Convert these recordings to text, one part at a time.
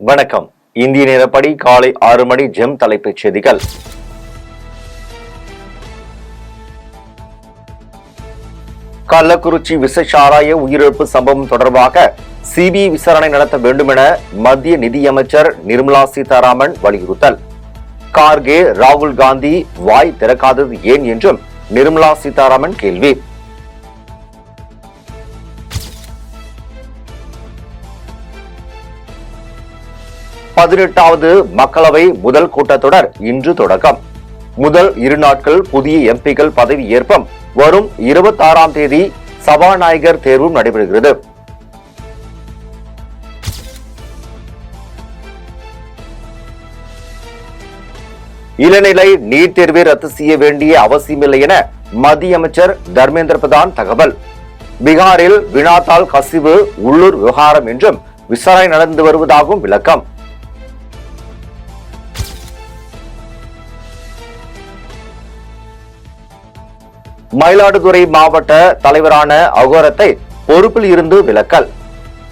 வணக்கம். இந்திய நேரப்படி காலை 6 மணி ஜெம் தலைப்புச் செய்திகள். கள்ளக்குறிச்சி விஷச்சாராய உயிரிழப்பு சம்பவம் தொடர்பாக சிபிஐ விசாரணை நடத்த வேண்டும் என மத்திய நிதியமைச்சர் நிர்மலா சீதாராமன் வலியுறுத்தல். கார்கே ராகுல் காந்தி வாய் திறக்காதது ஏன் என்றும் நிர்மலா சீதாராமன் கேள்வி. பதினெட்டாவது மக்களவை முதல் கூட்டத்தொடர் இன்று தொடக்கம். முதல் 2 நாட்கள் புதிய எம்பிக்கள் பதவி ஏற்பம். வரும் 26ஆம் தேதி சபாநாயகர் தேர்வும் நடைபெறுகிறது. இளநிலை நீட் தேர்வை ரத்து செய்ய வேண்டிய அவசியமில்லை என மத்திய அமைச்சர் தர்மேந்திர பிரதான் தகவல். பீகாரில் வினாத்தாள் கசிவு உள்ளூர் விவகாரம் என்றும் விசாரணை நடந்து வருவதாகவும் விளக்கம். மயிலாடுதுறை மாவட்ட தலைவரான அகோரத்தை பொறுப்பில் இருந்து விலக்கல்.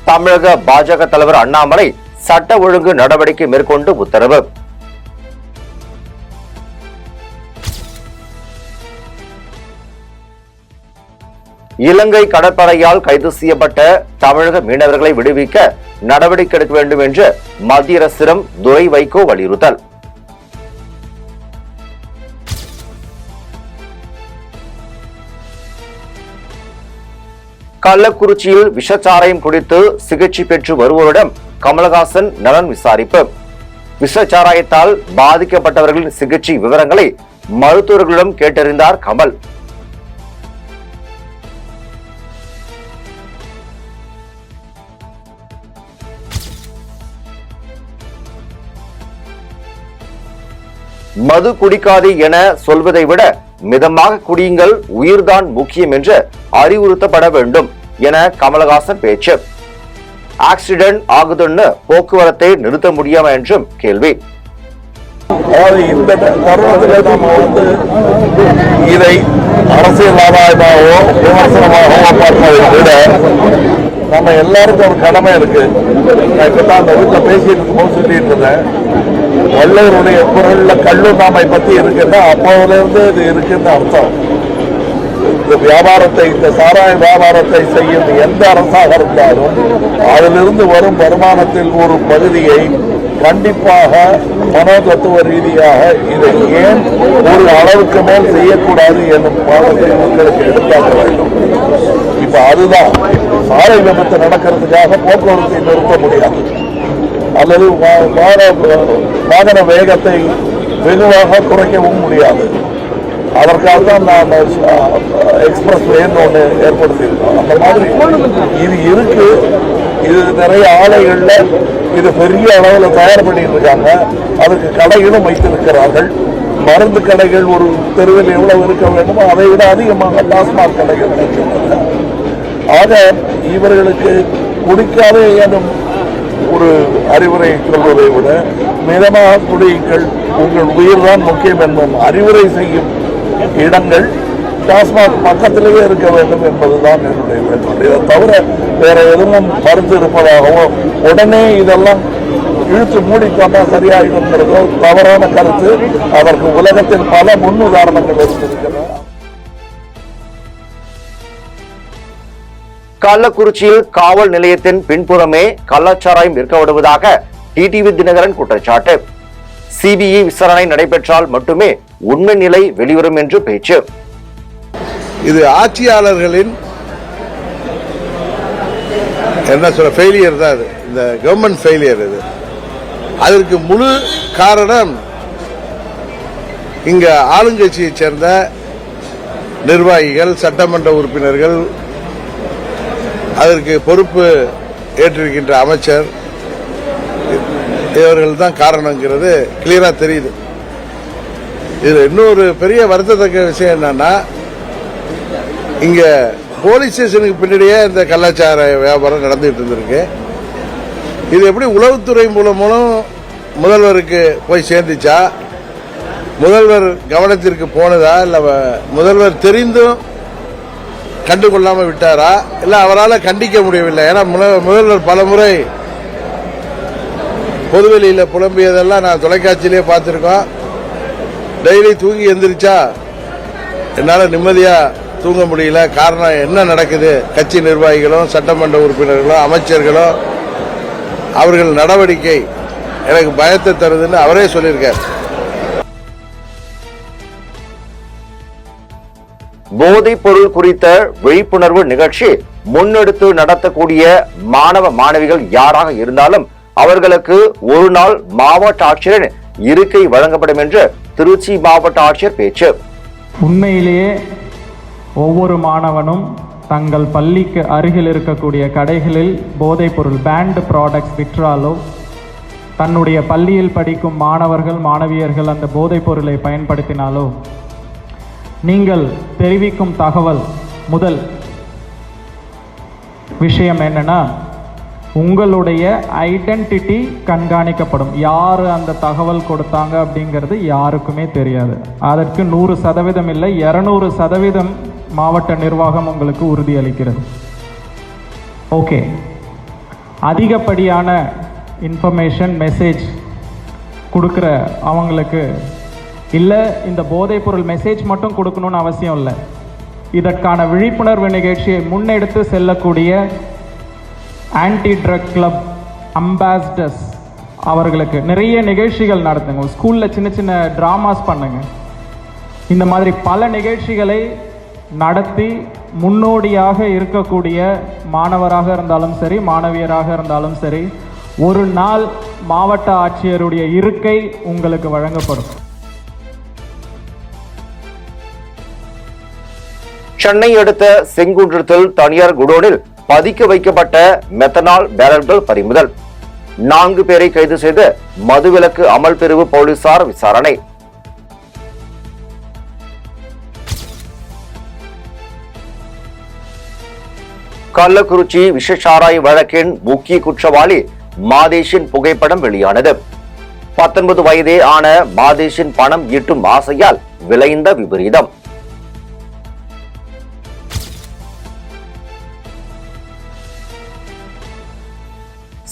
தமிழக பாஜக தலைவர் அண்ணாமலை சட்ட ஒழுங்கு நடவடிக்கை மேற்கொண்டு உத்தரவு. இலங்கை கடற்படையால் கைது செய்யப்பட்ட தமிழக மீனவர்களை விடுவிக்க நடவடிக்கை எடுக்க வேண்டும் என்று மத்திய அரசிடம் துரை வைகோ வலியுறுத்தல். கள்ளக்குறிச்சியில் விஷச்சாராயம் குடித்து சிகிச்சை பெற்று வருவோரிடம் கமலஹாசன் நலன் விசாரிப்பு. விஷச்சாராயத்தால் பாதிக்கப்பட்டவர்களின் சிகிச்சை விவரங்களை மருத்துவர்களிடம் கேட்டறிந்தார் கமல். மது குடிக்காதே என சொல்வதை விட மிதமாக குடியுங்கள், உயிர்தான் முக்கியம் என்று அறிவுறுத்தப்பட வேண்டும் என கமலஹாசன் பேச்சு. ஆக்சிடென்ட் ஆகுதுன்னு போக்குவரத்தை நிறுத்த முடியாம என்றும் கேள்வி. இந்த தருணத்தில் நம்ம இதை அரசியல் ஆதாயமாகவோ விமர்சனமாகவோ பார்ப்பதை விட நம்ம எல்லாருக்கும் ஒரு கடமை இருக்கு. நான் இப்பதான் அந்த வீட்டில் பேசிட்டு இருக்கும்போது சொல்லிட்டு இருந்தேன், வள்ளுவருடைய பொருள்ல கல்லுண்ணாமை பத்தி இருக்குன்னா அப்போதுல இருந்து இது இருக்குன்னு அர்த்தம். இந்த வியாபாரத்தை, இந்த சாராய வியாபாரத்தை செய்யும் எந்த அரசாக இருந்தாலும் அதிலிருந்து வரும் வருமானத்தில் ஒரு பகுதியை கண்டிப்பாக மனோதத்துவ ரீதியாக இதை ஏன் ஒரு அளவுக்கு மேல் செய்யக்கூடாது என்னும் பாடத்தை மக்களுக்கு எடுத்தாக்க வேண்டும். இப்ப அதுதான் சாலை விபத்து நடக்கிறதுக்காக போக்குவரத்தை நிறுத்த முடியாது, அல்லது வாகன வேகத்தை வெகுவாக குறைக்கவும் முடியாது. அதற்காக தான் நாம் எக்ஸ்பிரஸ் வேன்னு ஒன்று ஏற்படுத்தியிருக்கோம். அந்த மாதிரி இது இருக்கு. இது நிறைய ஆலைகள்ல இது பெரிய அளவில் தயார் பண்ணிட்டு இருக்காங்க. அதுக்கு கடைகளும் வைத்திருக்கிறார்கள். மருந்து கடைகள் ஒரு தெருவில் எவ்வளவு இருக்க வேண்டுமோ அதை விட அதிகமாக டாஸ்மாக் கடைகள் இருக்கின்றன. ஆக இவர்களுக்கு குடிக்காதே எனும் ஒரு அறிவுரை சொல்வதை விட மிதமாக குடியுங்கள், உங்கள் உயிர் தான் முக்கியம் என்பதும் அறிவுரை செய்யும் இடங்கள் டாஸ்மாக் பக்கத்திலேயே இருக்க வேண்டும் என்பதுதான் என்னுடைய வேண்டுகோள். இதை தவிர வேற எதுவும் மறுத்து இருப்பதாகவோ உடனே இதெல்லாம் இழுத்து மூடிக்கொண்டா சரியாகிடுங்கிறதோ தவறான கருத்து. அதற்கு உலகத்தில் பல முன் உதாரணங்கள் இருந்திருக்கின்றன. கள்ளக்குறிச்சியில் காவல் நிலையத்தின் பின்புறமே கள்ளச்சாராயம் விற்க விடுவதாக டிடிவி தினகரன் குற்றச்சாட்டு. சிபிஐ விசாரணை நடைபெற்றால் மட்டுமே உண்மை நிலை வெளிவரும் என்று பேச்சு. இது ஆட்சியாளர்களின் என்ன சொல்ற ஃபெயிலியர் தான். இது இந்த கவர்மெண்ட் ஃபெயிலியர். இது அதற்கு முழு காரணம் இங்க ஆளுங்கட்சியை சேர்ந்த நிர்வாகிகள், சட்டமன்ற உறுப்பினர்கள், அதற்கு பொறுப்பு ஏற்றிருக்கின்ற அமைச்சர், இவர்கள் தான் காரணங்கிறது கிளியரா தெரியுது. இது இன்னொரு பெரிய வருத்தத்தக்க விஷயம் என்னன்னா, இங்க போலீஸ் ஸ்டேஷனுக்கு பின்னாடியே இந்த கள்ளச்சார வியாபாரம் நடந்துட்டு இருந்திருக்கு. இது எப்படி உளவுத்துறை மூலம் முதல்வருக்கு போய் சேர்ந்துச்சா, முதல்வர் கவனத்திற்கு போனதா, இல்ல முதல்வர் தெரிந்தும் கண்டுகொள்ளாம விட்டாரா, இல்ல அவரால் கண்டிக்க முடியவில்லை? ஏன்னா முதல்வர் பல முறை பொதுவெளியில் புலம்பியதெல்லாம் நான் தொலைக்காட்சியிலே பார்த்துருக்கோம். டெய்லி தூங்கி எந்திரிச்சா என்னால் நிம்மதியாக தூங்க முடியல. காரணம் என்ன நடக்குது? கட்சி நிர்வாகிகளும் சட்டமன்ற உறுப்பினர்களும் அமைச்சர்களும் அவர்கள் நடவடிக்கை எனக்கு பயத்தை தருதுன்னு அவரே சொல்லியிருக்கார். போதைப் பொருள் குறித்த விழிப்புணர்வு நிகழ்ச்சி முன்னெடுத்து நடத்தக்கூடிய மாணவ மாணவிகள் யாராக இருந்தாலும் அவர்களுக்கு ஒரு நாள் மாவட்ட ஆட்சியரின் இருக்கை வழங்கப்படும் என்று திருச்சி மாவட்ட ஆட்சியர் பேச்சு. உண்மையிலேயே ஒவ்வொரு மாணவனும் தங்கள் பள்ளிக்கு அருகில் இருக்கக்கூடிய கடைகளில் போதைப் பொருள் பேண்ட் ப்ராடக்ட்ஸ் விற்றாலோ தன்னுடைய பள்ளியில் படிக்கும் மாணவர்கள் மாணவியர்கள் அந்த போதைப் பொருளை பயன்படுத்தினாலோ நீங்கள் தெரிவிக்கும் தகவல் முதல் விஷயம் என்னன்னா, உங்களுடைய ஐடென்டிட்டி கண்காணிக்கப்படும். யார் அந்த தகவல் கொடுத்தாங்க அப்படிங்கிறது யாருக்குமே தெரியாது. அதற்கு 100% இல்லை, 200% மாவட்ட நிர்வாகம் உங்களுக்கு உறுதியளிக்கிறது. ஓகே, அதிகப்படியான இன்ஃபர்மேஷன் மெசேஜ் கொடுக்குற அவங்களுக்கு இல்லை, இந்த போதைப் பொருள் மெசேஜ் மட்டும் கொடுக்கணும்னு அவசியம் இல்லை. இதற்கான விழிப்புணர்வு நிகழ்ச்சியை முன்னெடுத்து செல்லக்கூடிய ஆன்டி ட்ரக் கிளப் அம்பாசிடர்ஸ் அவர்களுக்கு நிறைய நிகழ்ச்சிகள் நடத்துங்க. ஸ்கூலில் சின்ன சின்ன ட்ராமாஸ் பண்ணுங்க. இந்த மாதிரி பல நிகழ்ச்சிகளை நடத்தி முன்னோடியாக இருக்கக்கூடிய மாணவராக இருந்தாலும் சரி மாணவியராக இருந்தாலும் சரி ஒரு நாள் மாவட்ட ஆட்சியருடைய இருக்கை உங்களுக்கு வழங்கப்படும். சென்னை அடுத்த செங்குன்றத்தில் தனியார் குடோனில் பதுக்கி வைக்கப்பட்ட மெத்தனால் பேரல்கள் பறிமுதல். 4 பேரை கைது செய்து மதுவிலக்கு அமல் பிரிவு போலீசார் விசாரணை. கள்ளக்குறிச்சி விஷசாராய வழக்கின் முக்கிய குற்றவாளி மாதேஷின் புகைப்படம் வெளியானது. 19 வயதே ஆன மாதேஷின் பணம் ஈட்டும் ஆசையால் விளைந்த விபரீதம்.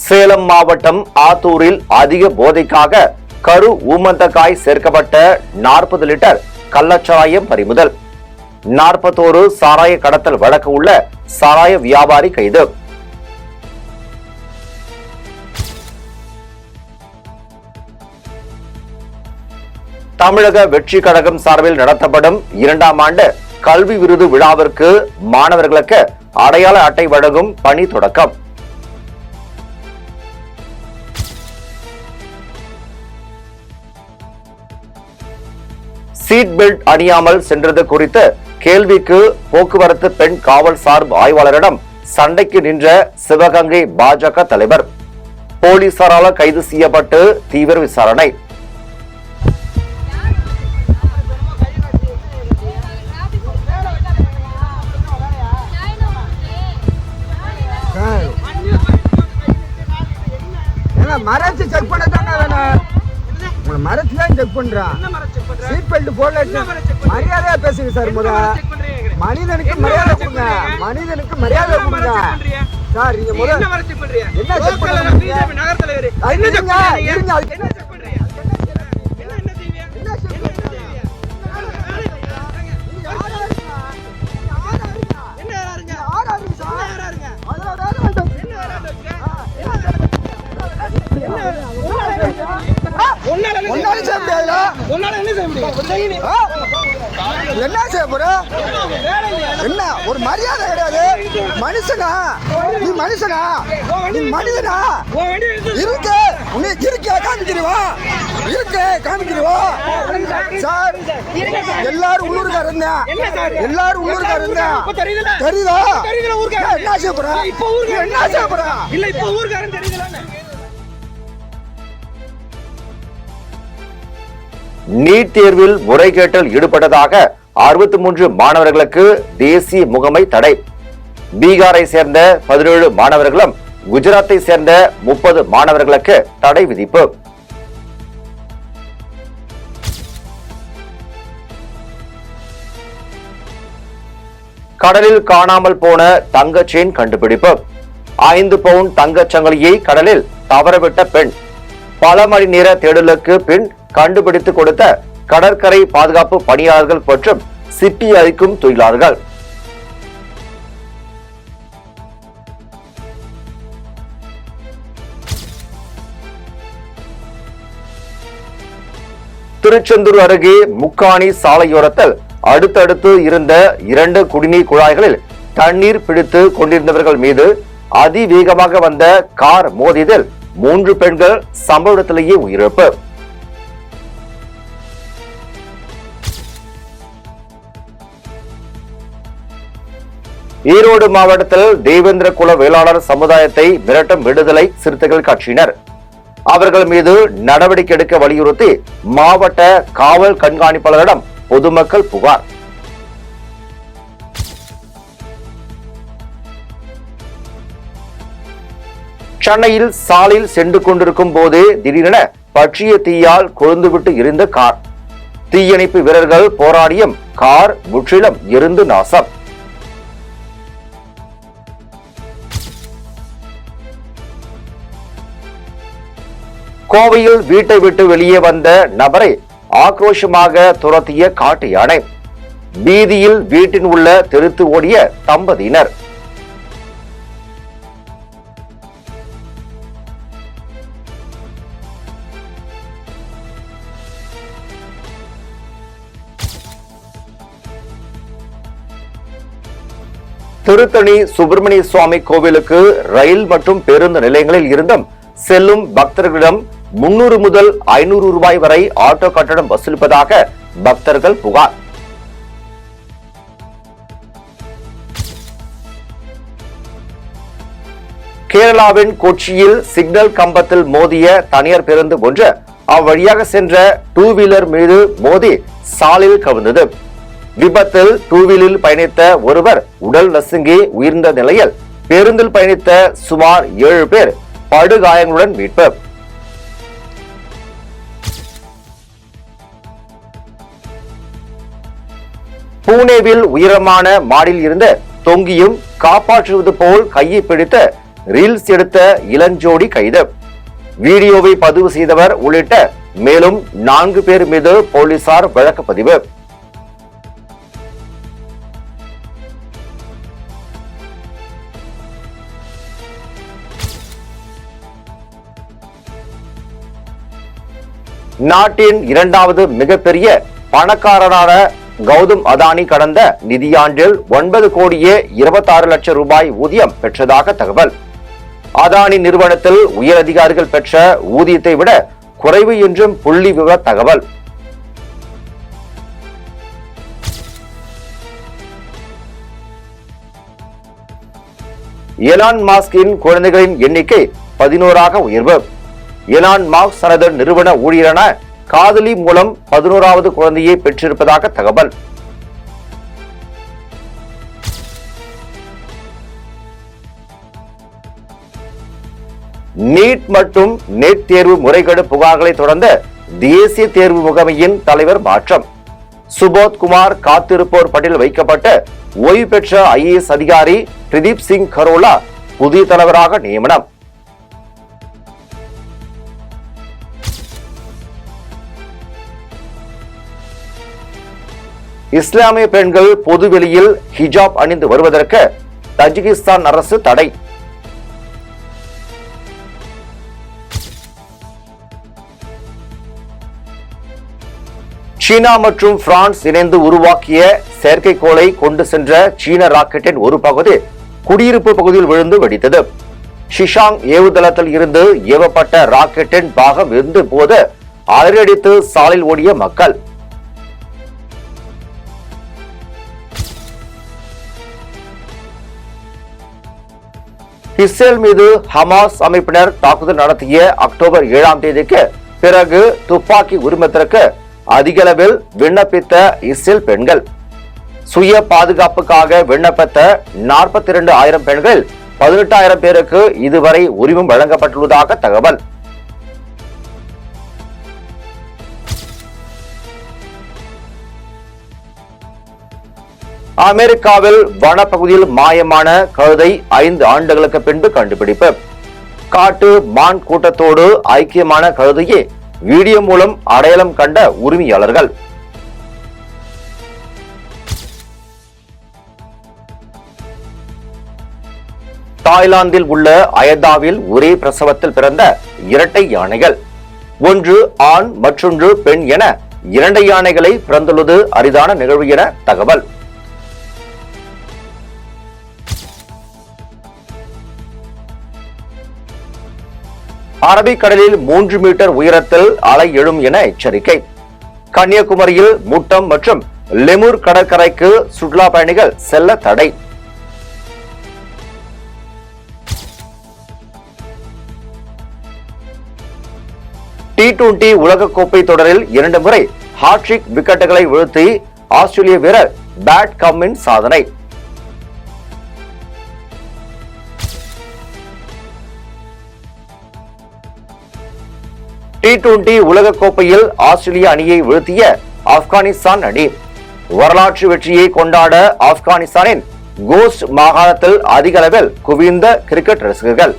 சேலம் மாவட்டம் ஆத்தூரில் அதிக போதைக்காக கரு ஊமந்தக்காய் சேர்க்கப்பட்ட 40 லிட்டர் கள்ளச்சாராயம் பறிமுதல். 41 சாராய கடத்தல் வழக்கு உள்ள சாராய வியாபாரி கைது. தமிழக வெற்றி கழகம் சார்பில் நடத்தப்படும் 2ஆம் ஆண்டு கல்வி விருது விழாவிற்கு மாணவர்களுக்கு அடையாள அட்டை வழங்கும் பணி தொடக்கம். சீட் பெல்ட் அணியாமல் சென்றது குறித்து கேள்விக்கு போக்குவரத்து பெண் காவல் சார்பு ஆய்வாளரிடம் சண்டைக்கு நின்ற சிவகங்கை பாஜக தலைவர். போலீசாரால் கைது செய்யப்பட்டு தீவிர விசாரணை. மறைச்சு செக் பண்ண தானே வேணும். உங்களை மறைச்சு தான் செக் பண்றான். சீட் பெல்ட் போடல, மரியாதையா பேசுங்க சார். மனிதனுக்கு மரியாதை கொடுங்க, மனிதனுக்கு மரியாதை கொடுங்க சார். நீங்க முதல்ல என்ன செக் பண்றீங்க? நகர தலைவர் இருங்க, இருங்க. அதுக்கு என்ன செக் பண்றீங்க? என்ன செய்வீங்க? என்ன செக் பண்றீங்க? என்ன யாராருங்க? யாராருங்க சார்? யாராருங்க? அதோட வேற வந்து என்ன யாராருங்க? என்ன செய்ய போற? என்ன ஒரு மரியாதை கிடையாது. மனுஷனா நீ? மனுஷனா நீ? மனிதனா? இருக்கு இருக்க காமிக்கிறவா? இருக்கு காமிக்கிறவா சார்? எல்லாரும் உள்ளூர்காரங்க, எல்லாரும் உள்ளூர்காரங்க. தெரியுதா? என்ன செய்ய போற? என்ன செய்ய போற? இல்ல இப்ப ஊர்காரன் தெரியுதா? நீட் தேர்வில் முறைகேட்டில் ஈடுபட்டதாக 63 மாணவர்களுக்கு தேசிய முகமை தடை. பீகாரை சேர்ந்த 17 மாணவர்களும் குஜராத்தை சேர்ந்த 30 மாணவர்களுக்கு தடை விதிப்பு. கடலில் காணாமல் போன தங்க செயின் கண்டுபிடிப்பு. 5 பவுண்ட் தங்கச் சங்கிலியை கடலில் தவறவிட்ட பெண். பல மணி நேர தேடலுக்கு பின் கண்டுபிடித்து கொடுத்த கடற்கரை பாதுகாப்பு பணியாளர்கள் மற்றும் சிப்பி அரிக்கும் தொழிலாளர்கள். திருச்செந்தூர் அருகே முக்காணி சாலையோரத்தில் அடுத்தடுத்து இருந்த 2 குடிநீர் குழாய்களில் தண்ணீர் பிடித்து கொண்டிருந்தவர்கள் மீது அதிவேகமாக வந்த கார் மோதியதில் 3 பெண்கள் சம்பவ இடத்திலேயே உயிரிழப்பு. ஈரோடு மாவட்டத்தில் தேவேந்திர குல வேளாளர் சமுதாயத்தை மிரட்டும் விடுதலை சிறுத்தைகள் கட்சியினர் அவர்கள் மீது நடவடிக்கை எடுக்க வலியுறுத்தி மாவட்ட காவல் கண்காணிப்பாளரிடம் பொதுமக்கள் புகார். சென்னையில் சாலையில் சென்று கொண்டிருக்கும் போதே திடீரென பற்றிய தீயால் கொழுந்துவிட்டு எரிந்த கார். தீயணைப்பு வீரர்கள் போராடியும் கார் முற்றிலும் எரிந்து நாசம். கோவையில் வீட்டை விட்டு வெளியே வந்த நபரை ஆக்ரோஷமாக துரத்திய காட்டு யானை. வீதியில் வீட்டின் உள்ள தெருத்து ஓடிய தம்பதியினர். திருத்தணி சுப்பிரமணிய சுவாமி கோவிலுக்கு ரயில் மற்றும் பேருந்து நிலையங்களில் இருந்தும் செல்லும் பக்தர்களிடம் 300 முதல் 500 ரூபாய் வரை ஆட்டோ கட்டணம் வசூலிப்பதாக பக்தர்கள் புகார். கேரளாவின் கொச்சியில் சிக்னல் கம்பத்தில் மோதிய தனியார் பேருந்து ஒன்று அவ்வழியாக சென்ற 2 வீலர் மீது மோதி சாலையில் கவிழ்ந்தது. விபத்தில் 2 வீலரில் பயணித்த ஒருவர் உடல் நசுங்கி உயிர்ந்த நிலையில் பேருந்தில் பயணித்த சுமார் 7 பேர் படுகாயங்களுடன் மீட்பு. புனேவில் உயரமான மாடியில் இருந்து தொங்கியும் காப்பாற்றுவது போல் கையை பிடித்த ரீல்ஸ் எடுத்த இளஞ்சோடி கைது. வீடியோவை பதிவு செய்தவர் உள்ளிட்ட மேலும் 4 பேர் மீது போலீசார் வழக்கு பதிவு. நாட்டின் 2வது மிகப்பெரிய பணக்காரரான கௌதம் அதானி கடந்த நிதியாண்டில் 9 கோடியே 26 லட்சம் ரூபாய் ஊதியம் பெற்றதாக தகவல். அதானி நிறுவனத்தில் உயர் அதிகாரிகள் பெற்ற ஊதியத்தை விட குறைவு என்றும் புள்ளி விவர தகவல். எலான் மாஸ்கின் குழந்தைகளின் எண்ணிக்கை 11ஆக உயர்வு. எலான் மாஸ்க் தனது நிறுவன ஊழியரான காதலி மூலம் 11வது குழந்தையை பெற்றிருப்பதாக தகவல். நீட் மற்றும் நெட் தேர்வு முறைகேடு புகார்களை தொடர்ந்து தேசிய தேர்வு முகமையின் தலைவர் மாற்றம். சுபோத் குமார் காத்திருப்போர் பட்டியலில் வைக்கப்பட்டு ஓய்வு பெற்ற IAS அதிகாரி பிரதீப் சிங் கரோலா புதிய தலைவராக நியமனம். இஸ்லாமிய பெண்கள் பொதுவெளியில் ஹிஜாப் அணிந்து வருவதற்கு தஜிகிஸ்தான் அரசு தடை. சீனா மற்றும் பிரான்ஸ் இணைந்து உருவாக்கிய செயற்கைக்கோளை கொண்டு சென்ற சீன ராக்கெட்டின் ஒரு பகுதி குடியிருப்பு பகுதியில் விழுந்து வெடித்தது. ஷிஷாங் ஏவுதளத்தில் இருந்து ஏவப்பட்ட ராக்கெட்டின் பாகம் இருந்த போது அலறடித்து சாலையில் ஓடிய மக்கள். இஸ்ரேல் மீது ஹமாஸ் அமைப்பினர் தாக்குதல் நடத்திய அக்டோபர் 7ஆம் தேதிக்கு பிறகு துப்பாக்கி உரிமத்திற்கு அதிகளவில் விண்ணப்பித்த இஸ்ரேல் பெண்கள். சுய பாதுகாப்புக்காக விண்ணப்பித்த 42,000 பெண்களில் 18,000 பேருக்கு இதுவரை உரிமம் வழங்கப்பட்டுள்ளதாக தகவல். அமெரிக்காவில் வனப்பகுதியில் மாயமான கழுதை 5 ஆண்டுகளுக்கு பின்பு கண்டுபிடிப்பு. காட்டு மான் கூட்டத்தோடு ஐக்கியமான கழுதையை வீடியோ மூலம் அடையாளம் கண்ட உரிமையாளர்கள். தாய்லாந்தில் உள்ள அயதாவில் ஒரே பிரசவத்தில் பிறந்த இரட்டை யானைகள், ஒன்று ஆண் மற்றொன்று பெண் என 2 யானைகளை பிறந்துள்ளது அரிதான நிகழ்வு என தகவல். அரபிக்கடலில் 3 மீட்டர் உயரத்தில் அலை எழும் என எச்சரிக்கை. கன்னியாகுமரியில் முட்டம் மற்றும் லெமூர் கடற்கரைக்கு சுற்றுலா பயணிகள் செல்ல தடை. T20 உலகக்கோப்பை தொடரில் 2 முறை ஹாட்ரிக் விக்கெட்டுகளை வீழ்த்தி ஆஸ்திரேலிய வீரர் பேட் கம்மின் சாதனை. T20 உலகக்கோப்பையில் ஆஸ்திரேலிய அணியை வீழ்த்திய ஆப்கானிஸ்தான் அணி. வரலாற்று வெற்றியை கொண்டாட ஆப்கானிஸ்தானின் கோஸ்ட் மாகாணத்தில் அதிக அளவில் குவிந்த கிரிக்கெட் ரசிகர்கள்.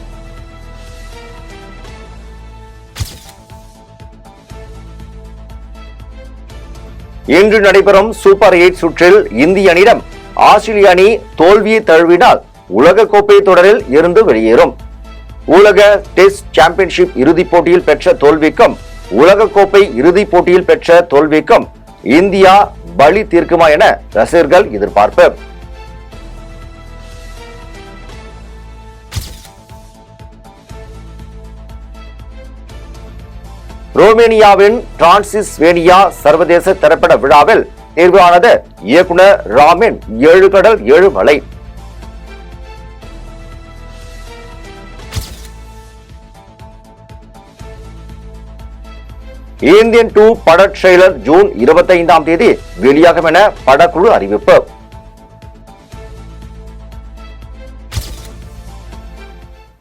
இன்று நடைபெறும் சூப்பர் 8 சுற்றில் இந்திய அணியிடம் ஆஸ்திரேலிய அணி தோல்வியை தழுவினால் உலகக்கோப்பை தொடரில் இருந்து வெளியேறும். உலக டெஸ்ட் சாம்பியன்ஷிப் இறுதிப் போட்டியில் பெற்ற தோல்விக்கும் உலகக்கோப்பை இறுதிப் போட்டியில் பெற்ற தோல்விக்கும் இந்தியா பலி தீர்க்குமா என ரசிகர்கள் எதிர்பார்ப்பு. ரோமேனியாவின் டிரான்சிஸ்வேனியா சர்வதேச திரைப்பட விழாவில் தேர்வானது இயக்குனர் ராமின் 7 கடல் 7 மலை. இந்தியன் 2 பட ட்ரெய்லர் ஜூன் 25ஆம் தேதி வெளியாகும் என படக்குழு அறிவிப்பு.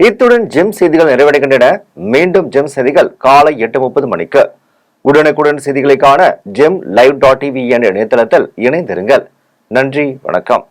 இத்துடன் ஜெம் செய்திகள் நிறைவடைகின்றன. மீண்டும் ஜெம் செய்திகள் காலை 8:30 மணிக்கு. உடனுக்குடன் செய்திகளை காண GemLive.tv என்ற இணையதளத்தில் இணைந்திருங்கள். நன்றி, வணக்கம்.